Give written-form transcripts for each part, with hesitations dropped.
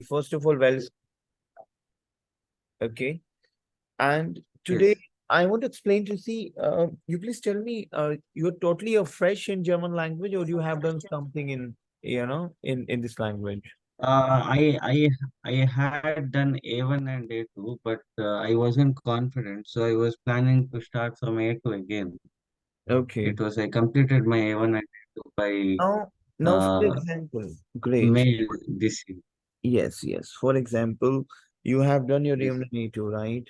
First of all, well, okay. And today Yes. I want to explain to see, you please tell me, you're totally fresh in German language or you have done something in, in this language? Uh, I I I had done A1 and A2, but I wasn't confident, so I was planning to start from A2 again. Okay. It was I completed my A1 and A2 Now, for uh, example, great. May this year. Yes, yes. For example, you have done your Yes, A2, right?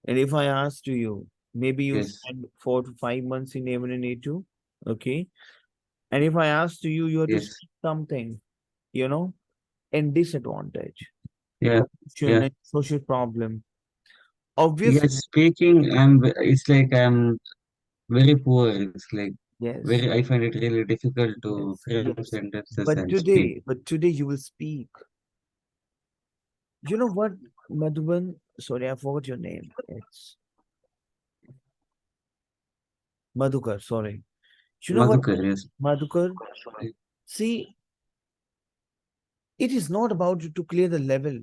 And if I ask to you, maybe you yes, spend 4 to 5 months in A1 and A2, okay? And if I ask to you, you have to yes, speak something, you know, in disadvantage, yeah, yeah. social problem. Yes, Obviously, speaking, it's like I'm very poor. It's like yes, very, I find it really difficult to yes, frame yes. sentences But and speak. today you will speak. You know what, Madhuban? Sorry, I forgot your name. It's Madhukar, sorry. You know what, Madhukar, yes. Madhukar? See, it is not about you to clear the level.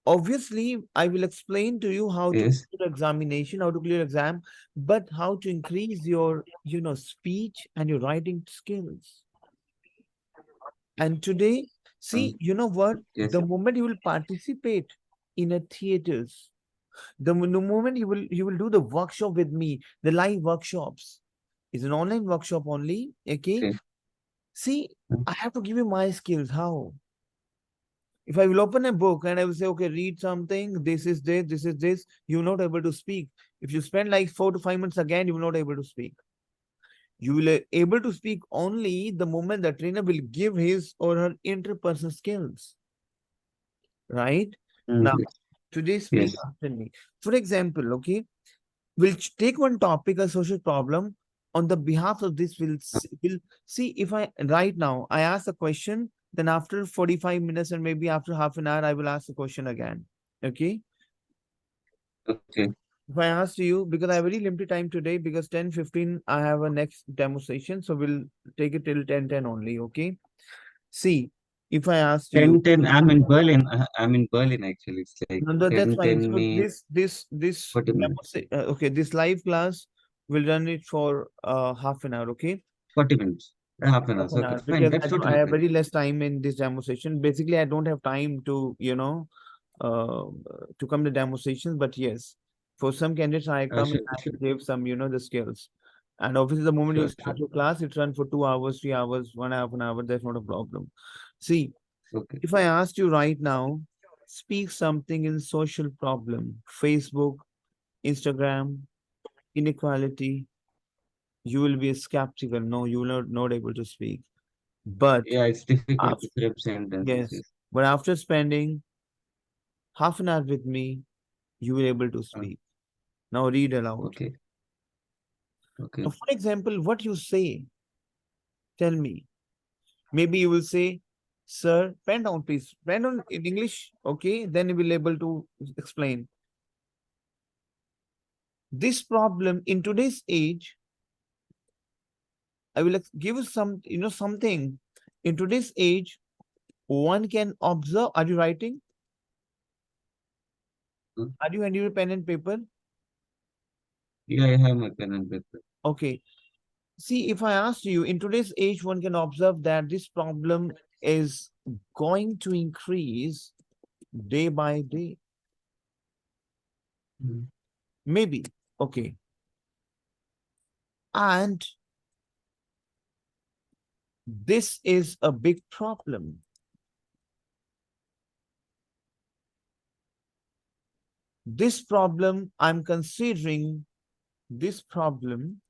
Obviously, I will explain to you how to Yes. clear examination, how to clear exam, but how to increase your, speech and your writing skills. And today, see, you know what? Yes. The moment you will participate in a theaters, the moment you will do the workshop with me, the live workshops, is an online workshop only. Okay. Okay. See, I have to give you my skills. How? If I will open a book and I will say, okay, read something, this is this, you're not able to speak. If you spend like 4 to 5 months again, you will not able to speak. You will able to speak only the moment the trainer will give his or her interpersonal skills, right? Now, Mm, today speak yes. after me. For example, okay, we'll take one topic, a social problem. On the behalf of this, we'll see if I right now I ask a question, then after 45 minutes and maybe after half an hour, I will ask the question again. Okay. Okay. If I ask you, because I have very limited time today, because 10:15 I have a next demo session, so we'll take it till 10:10 only. Okay. See, if I ask you, 10:10. I'm in Berlin. I'm in Berlin actually. It's like no, no, that's fine. 10:10 So means this 40 demo, minutes. okay, this live class will run it for half an hour. Okay. 40 minutes. Half an hour. Half an Okay, hour, fine. because That's I totally have fine. very less time in this demo session. Basically, I don't have time to, uh, to come to demo sessions. But yes, for some candidates, I come Sure, and I sure, give some, the skills. And obviously, the moment you sure, sure. start your class, it run for 2 hours, 3 hours, 1.5 an hour. That's not a problem. See, Okay. if I asked you right now, speak something in social problem, Facebook, Instagram, inequality, you will be skeptical. No, you will not able to speak. But Yeah, it's difficult after to frame sentences. yes, Yes. but after spending half an hour with me, you will able to Uh, speak. Now read aloud. okay. Now, Okay. for example, what you say, tell me. Maybe you will say, sir, pen down, please. Pen down in English. Okay, then you will able to explain. This problem in today's age, I will give you some, something. In today's age, one can observe. Are you writing? Uh, Are you handling your pen and paper? yeah, I have my pen and paper. Okay. See, if I asked you, in today's age, one can observe that this problem is going to increase day by day. Mm. Maybe. Okay. And this is a big problem. This problem, I'm considering this problem,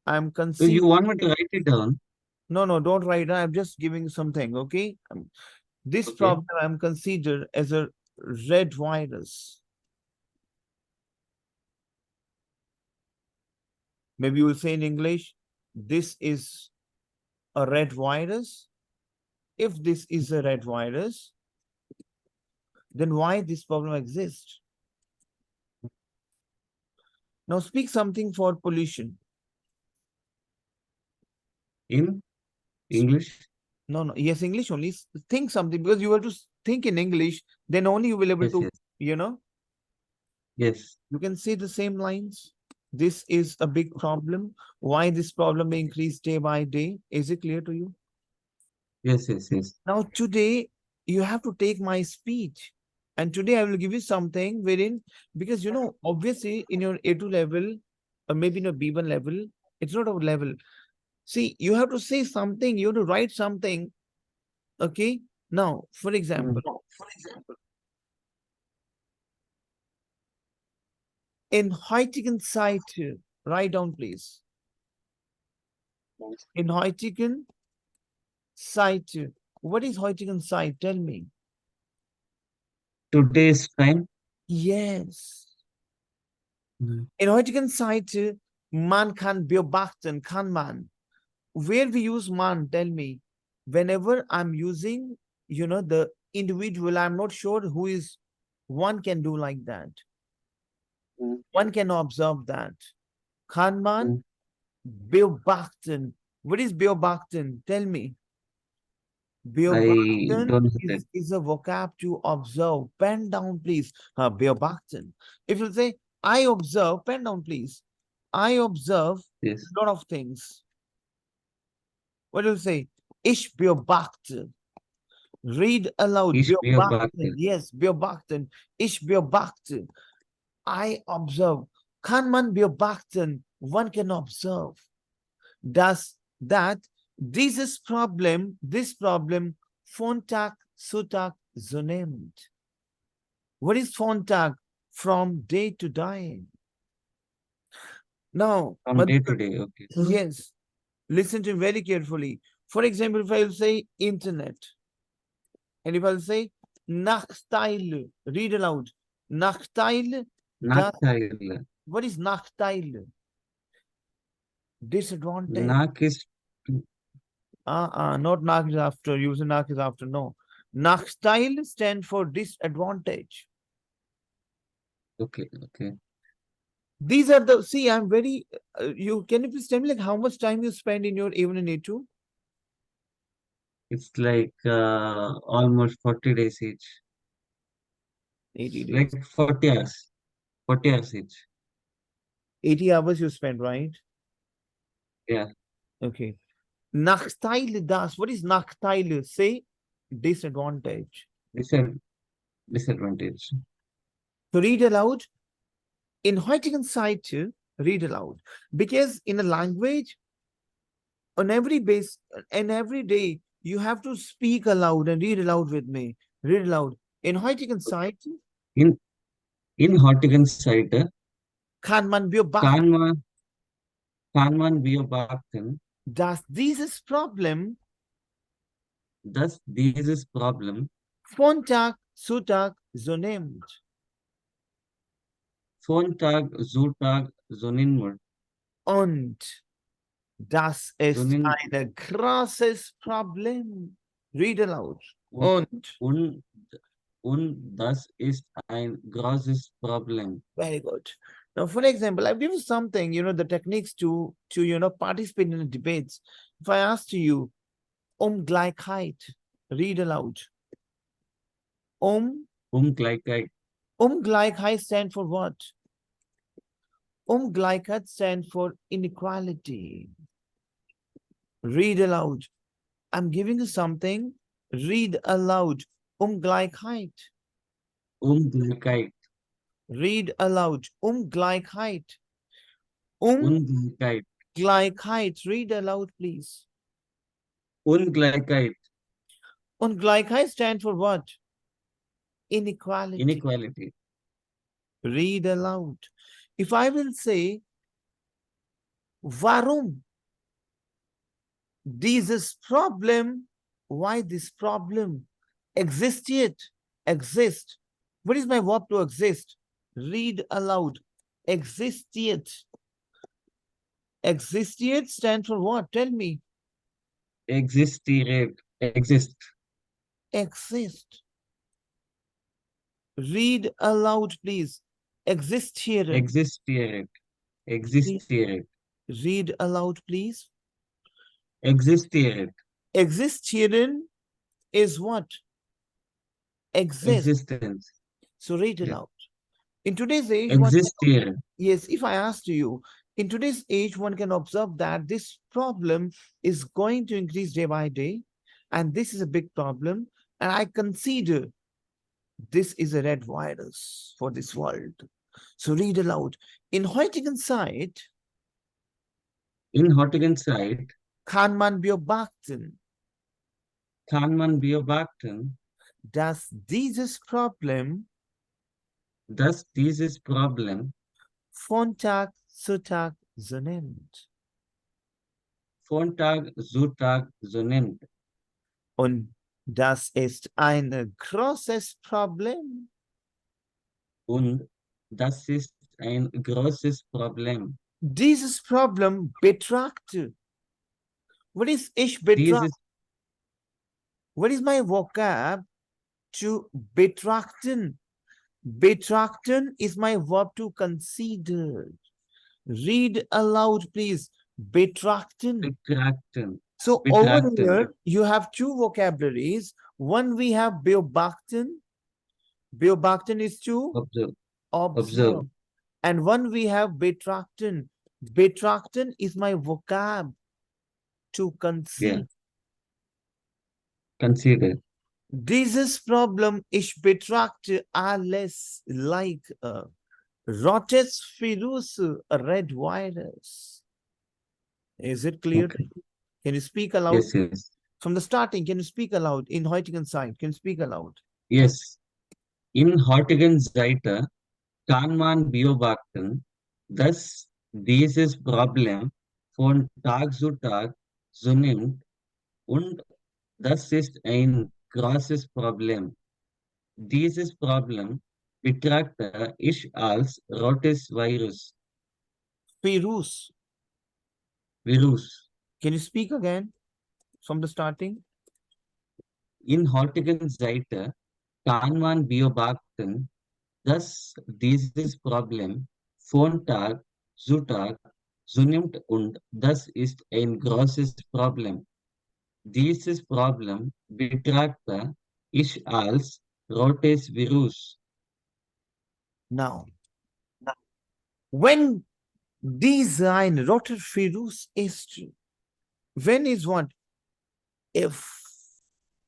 I'm So you considering. want me to write it down? No, no, don't write. I'm just giving something. Okay. This Okay. problem I'm considered as a red virus. Maybe you will say in English, this is a red virus. If this is a red virus, then why this problem exists? Now speak something for pollution. In? English? No, no. Yes, English only. Think something because you have to think in English. Then only you will able Yes, to, yes, you know, yes, you can see the same lines. This is a big problem. Why this problem may increase day by day? Is it clear to you? yes, yes, yes. Now, today you have to take my speech. And today I will give you something wherein, because obviously in your A2 level, or maybe in your B1 level, it's not a level. See, you have to say something, you have to write something. Okay. Now, for example, Mm. in heutigen Zeit, write down, please. In heutigen Zeit, what is heutigen Zeit? Tell me. Today's time. Yes. Mm. In heutigen Zeit, man kann beobachten, kann man. Where we use man, tell me. Whenever I'm using, the individual, I'm not sure who is, one can do like that. Mm. One can observe that. Kann man Mm. beobachten. What is beobachten? Tell me. I Beobachten don't know that. is a vocab to observe. Pen down, please. Beobachten. If you say, I observe, pen down, please. I observe Yes. a lot of things. What do you say? Ich beobachte. Read aloud. Ich Beobachten. beobachte. Yes, beobachten. Ich beobachte. I observe. Kann man beobachten? One can observe. Does that this problem Fontag Sutag zunimmt. What is Fontag? From day to day. Now, From day to day. Okay. yes, listen to me very carefully. For example, if I'll say internet, and if I'll say Nachteil, read aloud. Nachteil, Nachteile. what is Nachteil? Disadvantage. Nach is Not Nach is after, using Nach is after, no. Nachteil stand for disadvantage. okay. Okay. These are the, see, I'm very, can you please tell me like how much time you spend in your A1 and A2? It's like almost 40 days each. 80 days. Like 40 hours. 40 hours each. 80 hours you spend, right? Yeah. Okay. Nachteil das. What is Nachteil? Say disadvantage. Disadvantage. So read aloud. In heutigen Zeit, read aloud. Because in a language, on every base, and every day, you have to speak aloud and read aloud with me. Read aloud. In heutigen Zeit In heutigen Zeit kann man beobachten, kann man beobachten, dass dieses Problem dass dieses Problem von Tag zu Tag zunimmt. von Tag zu Tag zunimmt. Und das ist Zunin ein krasses Problem. Read aloud. und, Und, und, und das ist ein großes Problem. very good. Now, for example, I've given something, the techniques to participate in the debates. If I asked you, Gleichheit, read aloud. Ungleichheit. Gleichheit stand for what? Gleichheit stand for inequality. Read aloud. I'm giving you something. Read aloud. Gleichheit. Ungleichheit. Read aloud. Gleichheit. Ungleichheit. Gleichheit. Read aloud, please. Ungleichheit. Gleichheit stand for what? Inequality. Inequality. Read aloud. If I will say, warum? Dieses Problem, why this problem? Existiert, exist. What is my verb to exist? Read aloud. Existiert. Existiert stand for what? Tell me. Existiert. Exist. Exist. Read aloud, please. Existieren. Existiert. Existiert. Read aloud, please. Existiert. Existieren is what? Exist. Existence. So read Yeah. aloud. In today's age, Exist here. yes, if I asked you, in today's age, one can observe that this problem is going to increase day by day, and this is a big problem. And I consider this is a red virus for this world. So read aloud. In heutigen Zeit In heutigen Zeit kann man beobachten, kann man beobachten, dass dieses Problem dass dieses Problem von Tag zu Tag zunimmt. von Tag zu Tag zunimmt. Und das ist ein großes Problem. Und das ist ein großes Problem. Dieses Problem betrachte. What is ich betrachte? Dieses, What is my vocab to betrachten? Betrachten is my verb to consider. Read aloud, please. Betrachten. betrachten, So over betrachten, here, you have two vocabularies. One we have beobachten. Beobachten is to observe, observe. observe, And one we have betrachten. Betrachten is my vocab to yeah, conceive. consider, Dieses Problem, ich betrachte alles like a rotes virus, a red virus. Is it clear? okay, Can you speak aloud? yes, yes, From the starting, can you speak aloud in heutigen Zeit? Can you speak aloud? yes. In heutigen Zeiten kann man beobachten, dass dieses Problem von Tag zu Tag zunimmt und das ist ein großes Problem. Dieses Problem betrachte ich als rotes Virus. Virus. Can you speak again from the starting? In heutigen Zeiten kann man beobachten, dass dieses Problem von Tag zu Tag zunimmt und das ist ein großes Problem. Dieses Problem betrachte ich als rotes Virus. Now, when design rotter virus ist, when is what? If.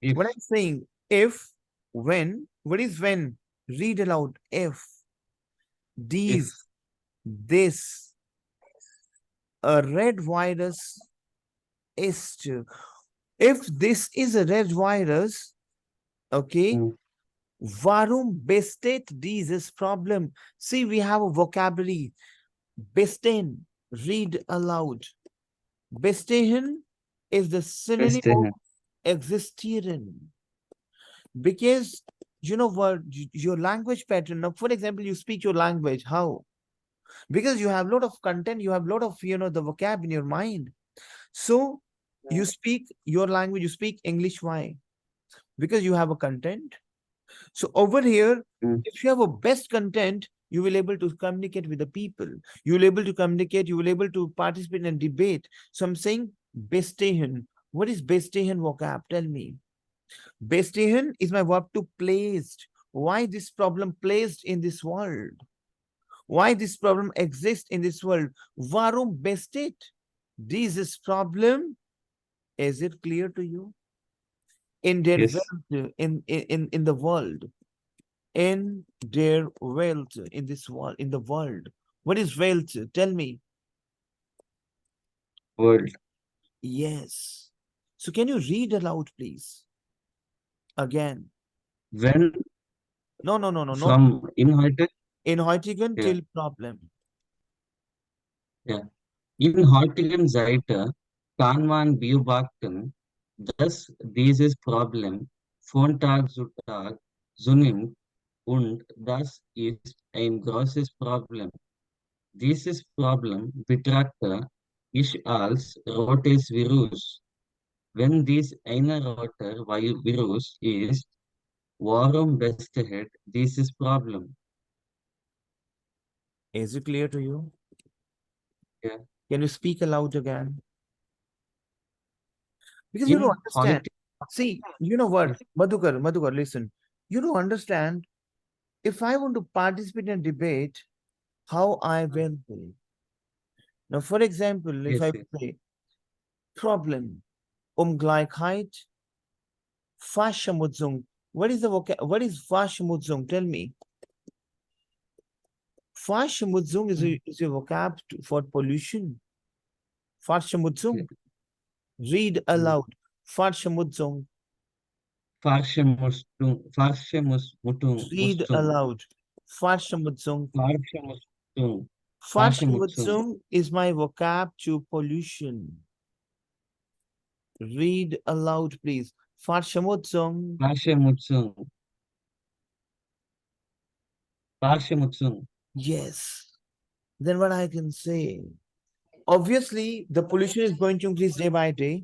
If, When I'm saying if, when, what is when? Read aloud. If these, if, this, a red virus is to. If this is a red virus, okay, mm, warum besteht dieses Problem? See, we have a vocabulary. Bestehen, read aloud. Bestehen is the synonym of existieren. Because you know what, your language pattern. Now, for example, you speak your language. How? Because you have a lot of content, you have a lot of, you know, the vocab in your mind. So you speak your language, you speak English. Why? Because you have a content. So over here, mm, if you have a best content, you will able to communicate with the people. You will able to communicate, you will able to participate in debate. So I'm saying bestehen. What is bestehen vocab? Tell me. Bestehen is my verb to placed. Why this problem placed in this world? Why this problem exists in this world? Warum besteht dieses Problem? Is it clear to you? In der yes, Welt, in the world. In der Welt, in this world, in the world. What is Welt? Tell me. world. Yes. So can you read aloud, please? Again. When No, not from inherited, in heutigen yeah, till problem. yeah. In heutigen Zeiten kann man beobachten, dass dieses Problem von Tag zu Tag zunimmt und das ist ein großes Problem. Dieses Problem betrachte ich als rotes Virus. Wenn dies eine rote Virus ist, warum besteht dieses Problem? Is it clear to you? Yeah. Can you speak aloud again? Because you don't In understand. politics, See, you know what, yes, Madhukar, listen. You don't understand. If I want to participate in a debate, how I uh, will be. Now, for example, if yes, I yes. say problem, Gleichheit, Verschmutzung. What is Verschmutzung? Tell me. Verschmutzung Mm, is a vocab for pollution. okay. Verschmutzung. Read Mm. aloud. Verschmutzung. Read Mutzung. aloud. Verschmutzung. Farsche Mutzung. Farsche Mutzung. Verschmutzung is my vocab to pollution. Read aloud, please. Verschmutzung. Farsche Mutzung. Farsche Mutzung. Yes. Then what I can say? Obviously, the pollution is going to increase day by day,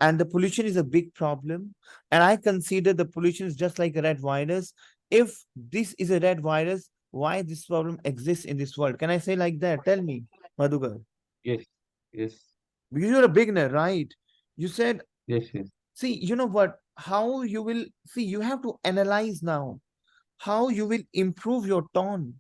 and the pollution is a big problem. And I consider the pollution is just like a red virus. If this is a red virus, why this problem exists in this world? Can I say like that? Tell me, Madhugar. Yes, yes, Because you're a beginner, right? You said, yes, yes. see, you know what? How you will see, you have to analyze now how you will improve your tone.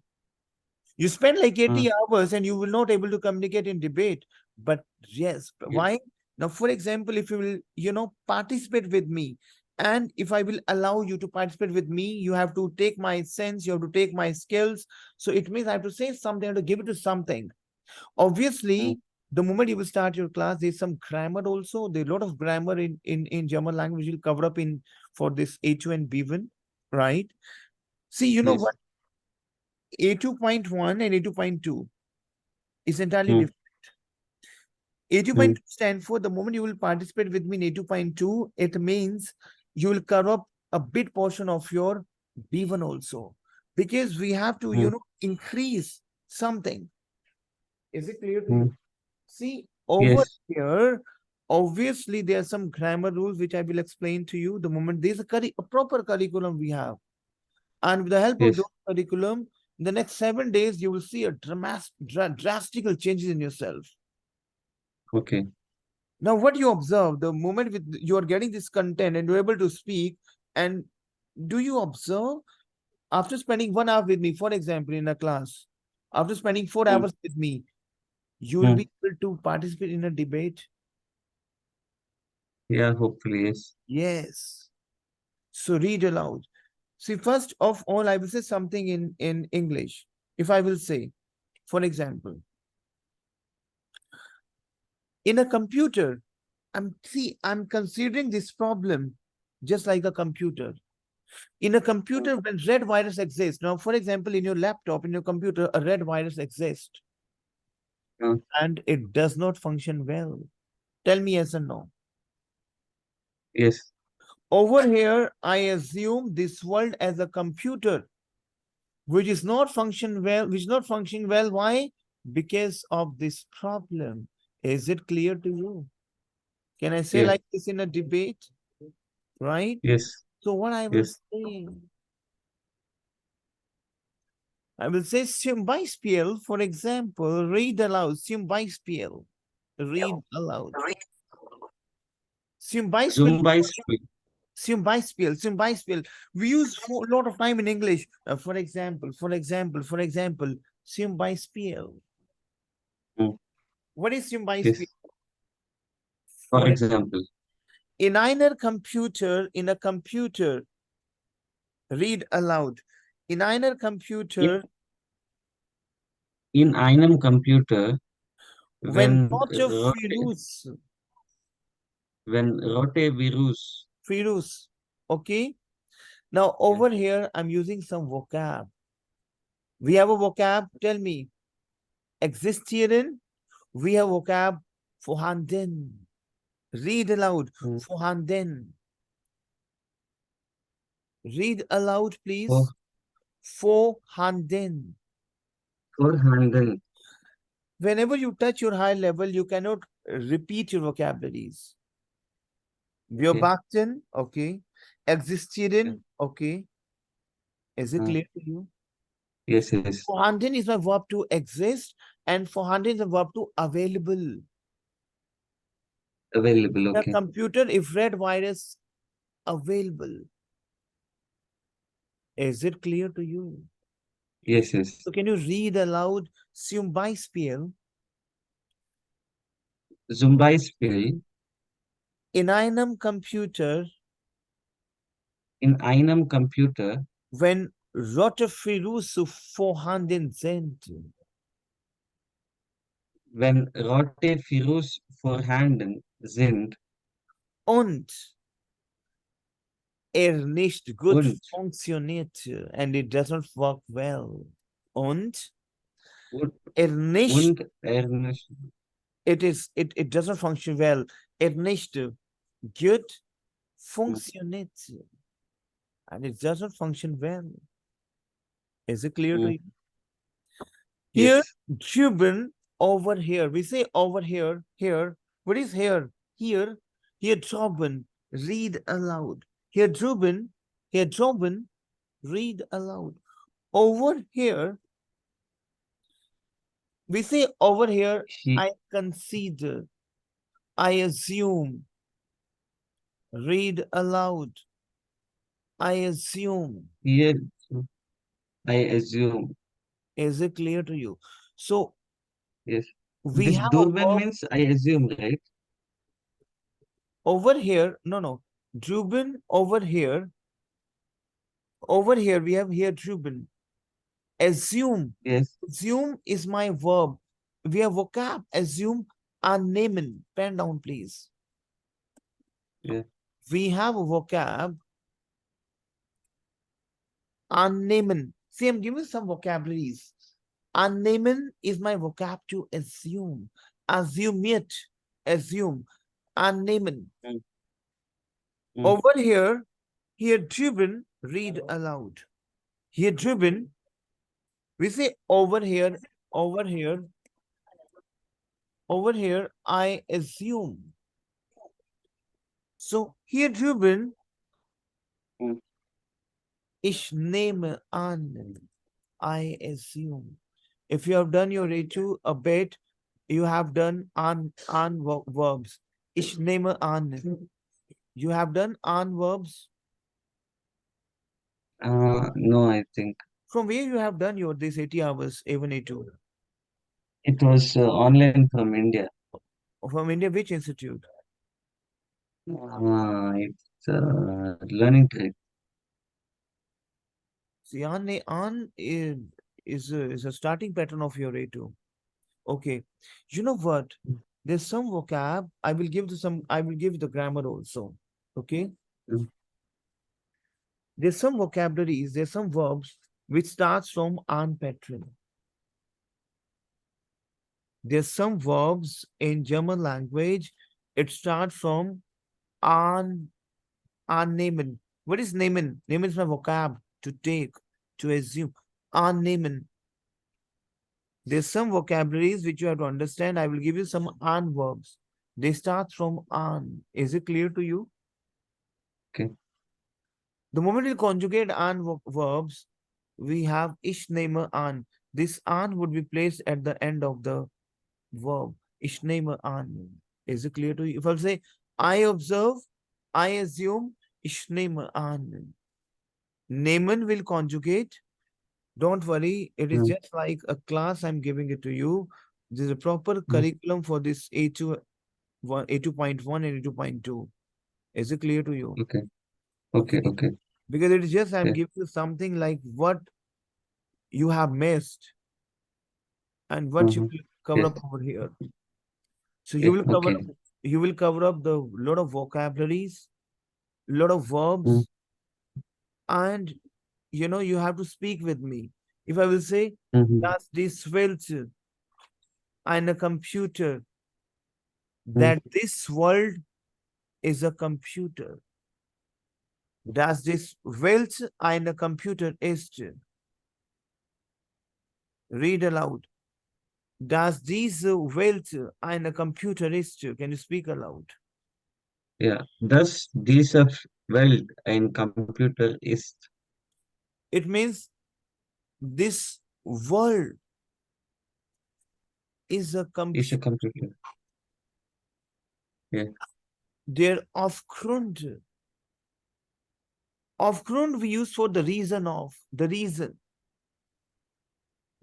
You spend like Uh, 80 hours and you will not able to communicate in debate. But yes, yes, why? Now, for example, if you will, participate with me, and if I will allow you to participate with me, you have to take my sense, you have to take my skills. So it means I have to say something, I have to give it to something. mm, Obviously, the moment you will start your class, there's some grammar also. There's a lot of grammar in German language you'll cover up in for this A2 and B1, right? See, you know yes. what? A2.1 and A2.2 is entirely Mm, different. A2.2 mm, stand for the moment you will participate with me in A2.2, it means you will cover up a bit portion of your B1 also. Because we have to, mm, increase something. Is it clear to mm. you? See, over Yes, here, obviously there are some grammar rules which I will explain to you the moment there's a proper curriculum we have. And with the help of yes. those curriculum, in the next 7 days, you will see a drastical changes in yourself. Okay. Now, what you observe, the moment with you are getting this content and you're able to speak, and do you observe after spending 1 hour with me, for example, in a class, after spending four Mm, hours with me, you will mm. be able to participate in a debate? Yeah, hopefully, yes. Yes. So read aloud. See, first of all, I will say something in English. If I will say, for example, in a computer, I'm considering this problem just like a computer. In a Mm, computer, when red virus exists, now, for example, in your laptop, in your computer, a red virus exists uh, and it does not function well. Tell me yes or no. yes, Over here, I assume this world as a computer, which is not function well, which is not functioning well. Why? Because of this problem. Is it clear to you? Can I say yes, like this in a debate? Right? yes, So what yes. I will say Symbiospiel, for example, read aloud. Symbiospiel. Read aloud. Symbiospiel. Zumba is free. Symbiospiel. We use for a lot of time in English. For example, Symbiospiel. Mm, What is Symbiospiel? yes. For For example, in einer Computer, in a computer, read aloud. In einer in, Computer, in einem Computer, when when Rote rote virus, Virus, okay? Now yes, over here, I'm using some vocab. We have a vocab, tell me, existieren. We have vocab, vorhanden. Read aloud, mm, vorhanden. Read aloud, for, please. Vorhanden. for handle, Whenever you touch your high level, you cannot repeat your vocabularies. okay, Beobachten, okay. yeah, Existieren, okay. Is it uh, clear to you? yes, yes, Vorhanden is a verb to exist, and vorhanden is a verb to available. Available. The Okay. computer if red virus available. Is it clear to you? Yes, yes. So can you read aloud zum Beispiel Zum Beispiel in einem Computer, in einem Computer, wenn Rotavirus vorhanden sind wenn Rotavirus vorhanden sind und nicht gut und, funktioniert and it doesn't work well und und, nicht und er nicht, it doesn't function well nicht gut funktioniert and it doesn't function well. Is it clear to mm, you? Here, yes, Cuban over here. We say over here, here. What is here? Here, Droben, read aloud. Here, Droben, read aloud. Over here, we say over here, he, I consider, I assume, read aloud. I assume. here, I assume, Is it clear to you? So yes. we This have a Durban verb means I assume, right? over here. No. Druben over here. Over here, we have here Druben. Assume. Yes, Assume is my verb. We have vocab. Assume and nehmen. Pen down, please. yeah, We have a vocab annehmen. See, I'm giving some vocabularies. Annehmen is my vocab to assume. Assume it. Assume. Annehmen. mm, mm, Over here driven, read aloud. Here driven, we say over here, over here, over here, I assume. So hier drüben, mm. ich nehme an, I assume. If you have done your A2 a bit, you have done an verbs. Ich nehme an. You have done an verbs. No, I think From where you have done your this 80 hours, A1, A2? it was online from India. From India, which institute? It's learning trip. See, an is a starting pattern of your A2. Okay. You know what? There's some vocab. I will give the grammar also. Okay. Mm, There's some vocabularies, there's some verbs which starts from an pattern. There's some verbs in German language. It starts from an nehmen. What is nehmen? Nehmen is my vocab to take, to assume. An nehmen. There's some vocabularies which you have to understand. I will give you some an verbs. They start from an. Is it clear to you? okay. The moment you conjugate an verbs, we have ich nehme an. This an would be placed at the end of the verb. Ich nehme an. Is it clear to you? If I say I observe, I assume, ich nehme an. Nehmen will conjugate. Don't worry, it is Mm, just like a class I'm giving it to you. There's a proper mm. curriculum for this A2, A2.1 and A2.2. Is it clear to you? Okay, okay, Okay. okay. Because it is just I'm Yeah. giving you something like what you have missed and what you Mm-hmm. will cover Yes, up over here. So yeah, okay. you will cover up the lot of vocabularies, lot of Mm, verbs, and you have to speak with me. If I will say, mm-hmm. das dies Welt eine Computer, Mm, that this world is a computer. Das dies Welt eine Computer ist. Read aloud. Das diese Welt eine Computer ist. Can you speak aloud? yeah. Thus, dieser Welt ein Computer ist, It means this world is a ist computer. a computer. Yeah. Der Aufgrund. Aufgrund we use for the reason of, the reason.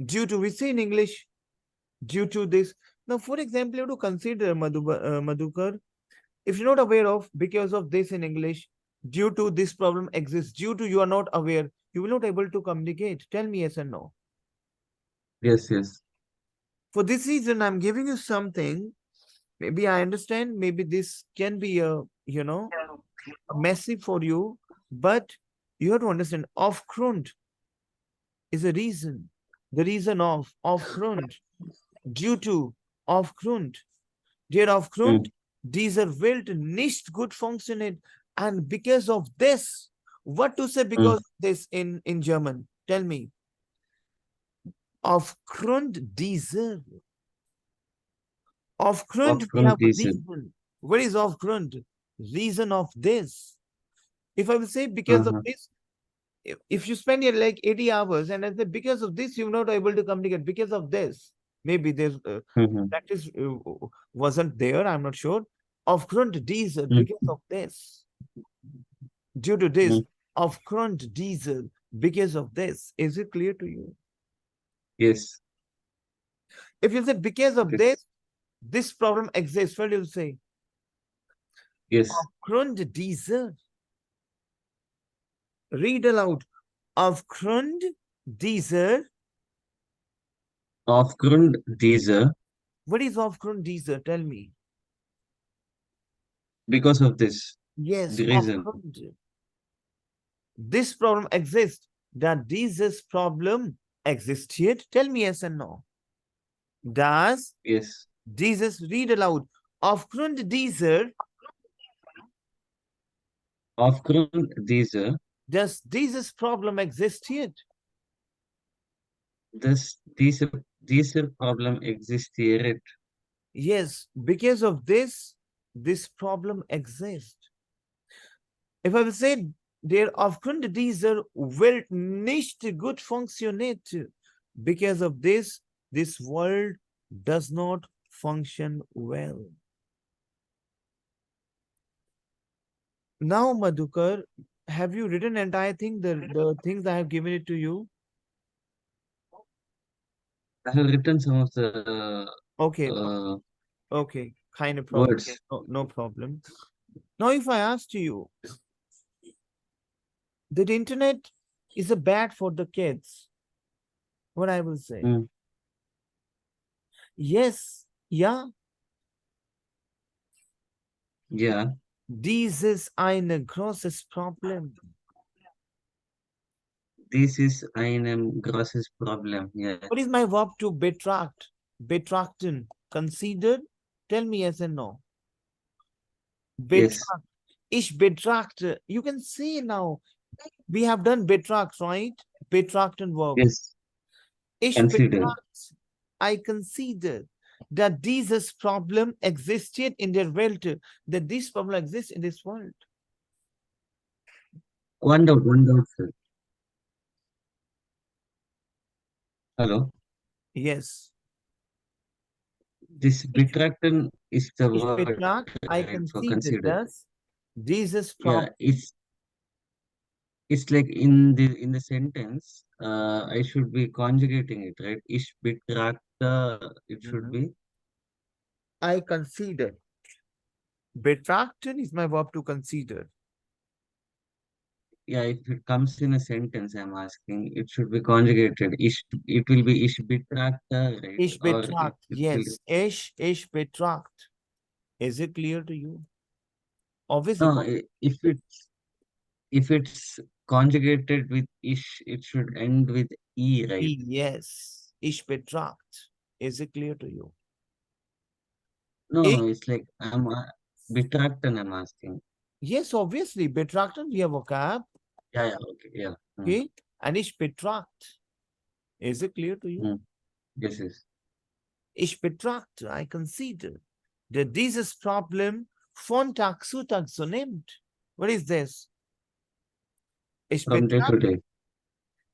Due to, we say in English, due to this. Now, for example, you have to consider, Madhukar, if you're not aware of, because of this in English, due to this problem exists, due to you are not aware, you will not able to communicate. Tell me yes or no. Yes, yes. For this reason, I'm giving you something. Maybe I understand, maybe this can be a, messy for you, but you have to understand, Aufgrund is a reason. The reason of, Aufgrund, due to, Aufgrund. Der Aufgrund, Mm, dieser Welt nicht gut funktioniert. And because of this, what to say because mm. of this in German? Tell me. Aufgrund dieser. Aufgrund, we have Aufgrund a dieser. reason. What is Aufgrund? Reason of this. If I will say because of Uh-huh. this, if you spend your like 80 hours and I say because of this, you're not able to communicate because of this. Maybe there's Mhm. practice wasn't there, I'm not sure. Aufgrund dieser, Mm, because of this. Due to this, mm. Aufgrund dieser, because of this. Is it clear to you? Yes, If you say because of yes, this problem exists, what do you say? yes. Aufgrund dieser. Read aloud. Aufgrund dieser. Aufgrund dieser, What is Aufgrund dieser? Tell me. because of this, Yes, the reason. Aufgrund. This problem exists. That dieses Problem existiert? Tell me yes and no. Does Yes. dieses, read aloud. Aufgrund dieser, Aufgrund dieser, does dieses Problem existiert? dieser Problem existiert. Yes, because of this problem exists. If I will say, der Aufgrund dieser Welt nicht gut funktioniert, because of this world does not function well. Now, Madhukar, have you written entire thing, the things I have given it to you? I have written some of the Okay, uh, okay, kind of problem. words. No problem. Now, if I asked you that internet is a bad for the kids, what I will say? Mm, Yes, yeah, yeah, dieses ein großes Problem. this is ein großes Problem. Yeah. What is my verb to betract? Betrachten, consider? Tell me yes and no. Yes, Betract. Ich betrachte. You can see now. We have done betract, right? Betrachten verb. yes. Ich Consider. betracht. I consider that dieses Problem existed in der Welt. That this problem exists in this world. One doubt, sir. Hello. Yes. This betrachten is the Ich word, betracht. I right, for consider consider. that dieses Yeah, problem. it's like in the sentence, I should be conjugating it, right? Ich betrachte, it should be. I consider. Betrachten is my verb to consider. Yeah, if it comes in a sentence, I'm asking, it should be conjugated. It will be ich betrachte, right? Ich Or betracht. it will, Yes. Ich betracht. Is it clear to you? Obviously. no, if it's conjugated with ish, it should end with e, right? Yes. Ich betracht. Is it clear to you? No, Ich, it's like betrachten, I'm asking. yes, obviously. Betrachten, we have vocab. Yeah, okay, yeah. Okay. And ich betracht. Is it clear to you? Yes, yes. Ich betrachte. I consider that dieses Problem von Tag zu Tag so nimmt. What is this? Ich From day to betrachte day.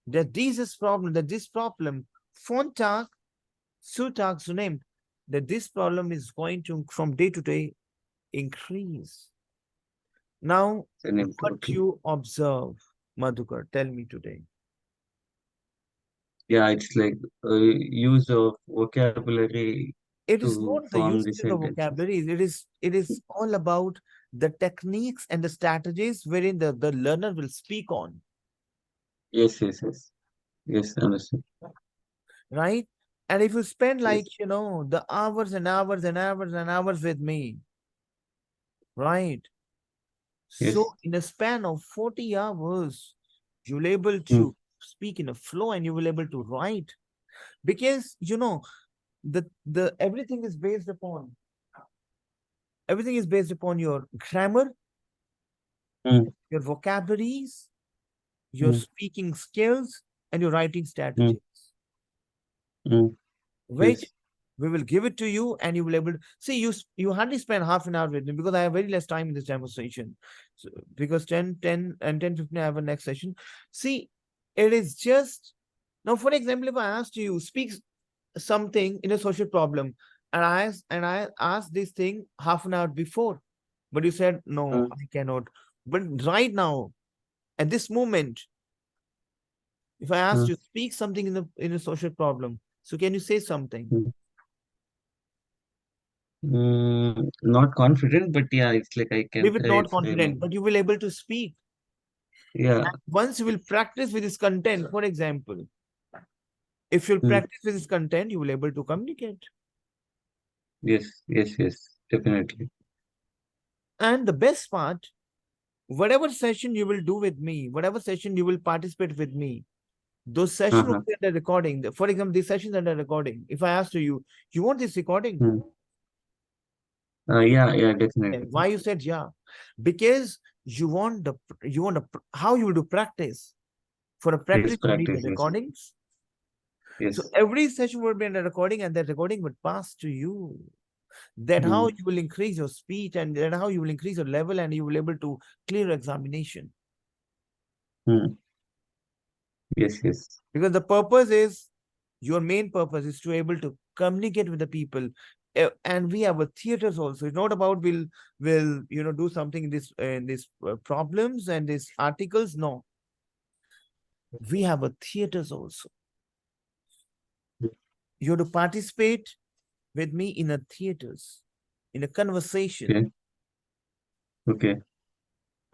that this problem von Tag zu Tag so nimmt. That this problem is going to from day to day increase. Now, Then what okay. you observe, Madhukar, tell me today. Yeah, it's like use of vocabulary It is to not the form the usage of sentences. vocabularies. It is all about the techniques and the strategies wherein the learner will speak on, Yes, yes, yes. Yes, understood. right? And if you spend Yes, like, the hours and hours and hours and hours with me, right? yes. So in a span of 40 hours, you'll able Mm, to speak in a flow and you will able to write because the everything is based upon your grammar, mm, your vocabularies, your mm, speaking skills, and your writing mm, strategies, mm. which Yes. we will give it to you and you will able to see you hardly spend half an hour with me because I have very less time in this demonstration. So because 10 and 10:15 I have a next session. See, it is just now, for example, if I asked you speak something in a social problem and I asked this thing half an hour before, but you said no, Mm, I cannot. But right now, at this moment, if I asked mm, you speak something in a social problem, so can you say something? mm. Not confident, but yeah, it's like I can Maybe try not framing. confident, but you will able to speak. Yeah. Once you will practice with this content, for example, if you'll Mm. practice with this content, you will able to communicate. Yes, yes, yes. Definitely. And the best part, whatever session you will do with me, whatever session you will participate with me, those sessions will Uh-huh. be under recording. For example, these sessions under recording. If I ask you, you want this recording? Mm. Yeah, yeah, And definitely. why you said yeah? Because you want how you will do practice. For a Yes, practice, you need the practice. Yes, recordings. So yes. every session would be under recording, and that recording would pass to you. That how Mm. you will increase your speech, and that how you will increase your level, and you will able to clear examination. Mm. Yes, yes. Because the purpose is your main purpose is to able to communicate with the people. And we have a theaters also. It's not about will do something in this problems and these articles. No, we have a theaters also. Mm. You have to participate with me in a theaters, in a conversation. Okay, okay,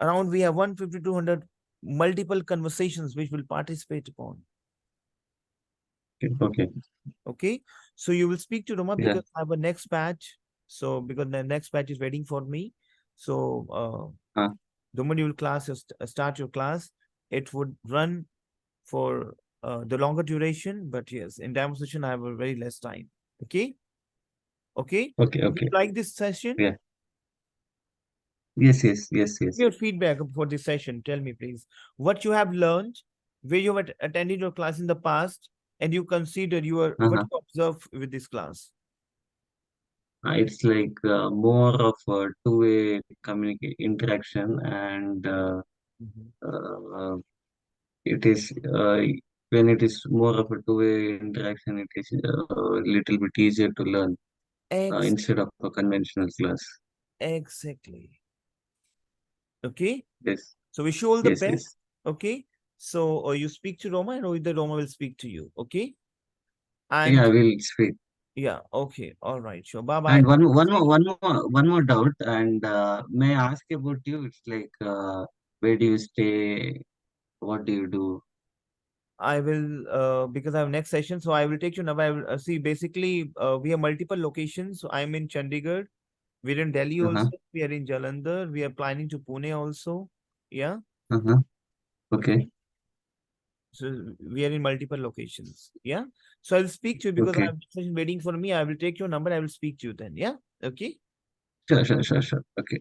Around we have 150, 200 multiple conversations which will participate upon. okay, okay. Okay. So you will speak to Roma Yeah. because I have a next batch. So because the next batch is waiting for me. So Uh, the moment you will start your class, it would run for the longer duration. But yes, in demonstration, I have a very less time. Okay. Okay. okay, Do you okay. like this session? Yeah. Yes, yes, yes, Give yes. your feedback for this session. Tell me, please, what you have learned, where you have attended your class in the past, and you consider what Uh-huh. you observe with this class. It's like more of a two-way communicate interaction, and Mhm. uh, it is when it is more of a two-way interaction, it is a little bit easier to learn Ex instead of a conventional class. exactly. Okay. Yes, So wish you all the yes, best. yes. Okay. So you speak to Roma and either Roma will speak to you. Okay. Yeah, I And will speak. yeah, okay. All right. Sure. Bye bye. And one more doubt. And may I ask about you? It's like where do you stay? What do you do? I will because I have next session, so I will take your number. I will see basically we have multiple locations. So I'm in Chandigarh. We're in Delhi Uh-huh, also. We are in Jalandhar. We are planning to Pune also. Yeah. uh-huh. Okay. Okay, So we are in multiple locations. Yeah. So I'll speak to you because I okay. have session waiting for me. I will take your number. I will speak to you then. Yeah. Okay. Sure, sure, sure, sure. Okay.